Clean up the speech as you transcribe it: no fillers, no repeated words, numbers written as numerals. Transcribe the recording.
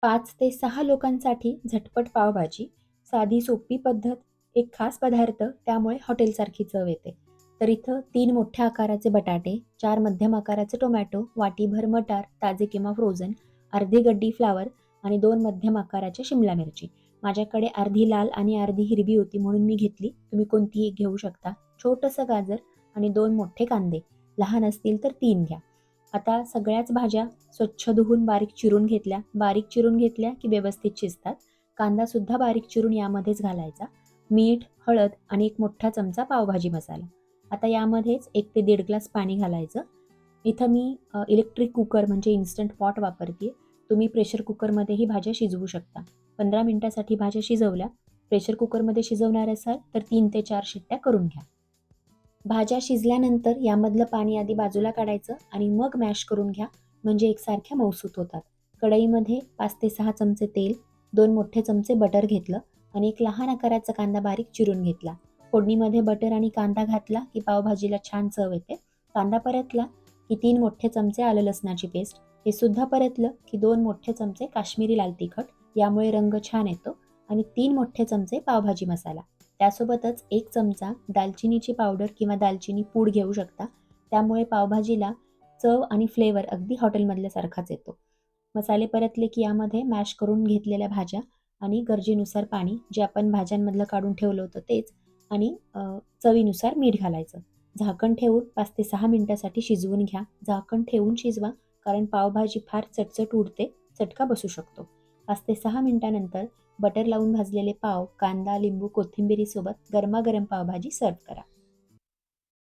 5 ते 6 लोकांसाठी झटपट पावभाजी, साधी सोपी पद्धत, एक खास पदार्थ त्यामुळे हॉटेलसारखी चव येते. तर इथं 3 मोठ्या आकाराचे बटाटे, 4 मध्यम आकाराचे टोमॅटो, वाटीभर मटार ताजे किंवा फ्रोझन, अर्धी गड्डी फ्लॉवर आणि 2 मध्यम आकाराच्या शिमला मिरची. माझ्याकडे अर्धी लाल आणि अर्धी हिरवी होती म्हणून मी घेतली. तुम्ही कोणतीही घेऊ शकता. छोटंसं गाजर आणि 2 मोठे कांदे. लहान असतील तर 3 घ्या. आता सगळ्याच भाज्या स्वच्छ धुवून बारीक चिरून घेतल्या. बारीक चिरून घेतल्या की व्यवस्थित शिजतात. कांदासुद्धा बारीक चिरून यामध्येच घालायचा. मीठ, हळद आणि एक मोठा चमचा पावभाजी मसाला. आता यामध्येच 1 ते 1.5 ग्लास पाणी घालायचं. इथं मी इलेक्ट्रिक कुकर म्हणजे इन्स्टंट पॉट वापरते. तुम्ही प्रेशर कुकरमध्येही भाज्या शिजवू शकता. 15 मिनिटासाठी भाज्या शिजवल्या. प्रेशर कुकरमध्ये शिजवणार असाल तर 3 ते 4 शिट्ट्या करून घ्या. भाज्या शिजल्यानंतर यामधलं पाणी आधी बाजूला काढायचं आणि मग मॅश करून घ्या, म्हणजे एकसारख्या मऊसूत होतात. कढईमध्ये 5 ते 6 चमचे तेल, 2 मोठे चमचे बटर घेतलं आणि एक लहान आकाराचा कांदा बारीक चिरून घेतला. फोडणीमध्ये बटर आणि कांदा घातला की पावभाजीला छान चव येते. कांदा परतला की 3 मोठे चमचे आलं लसणाची पेस्ट, हे सुद्धा परतलं की 2 मोठे चमचे काश्मीरी लाल तिखट, यामुळे रंग छान येतो आणि 3 मोठे चमचे पावभाजी मसाला. त्यासोबतच 1 चमचा दालचिनीची पावडर किंवा दालचिनी पूड घेऊ शकता. त्यामुळे पावभाजीला चव आणि फ्लेवर अगदी हॉटेलमधल्यासारखाच येतो. मसाले परतले की यामध्ये मॅश करून घेतलेल्या भाज्या आणि गरजेनुसार पाणी, जे आपण भाज्यांमधलं काढून ठेवलं होतं तेच, आणि चवीनुसार मीठ घालायचं. झाकण ठेवून 5 ते 6 मिनिटासाठी शिजवून घ्या. झाकण ठेवून शिजवा, कारण पावभाजी फार चटचट उडते, चटका बसू शकतो. 5 ते 6 मिनिटानंतर बटर लावून भाजलेले पाव, कांदा, लिंबू, कोथिंबिरीसोबत गरमागरम पावभाजी सर्व्ह करा.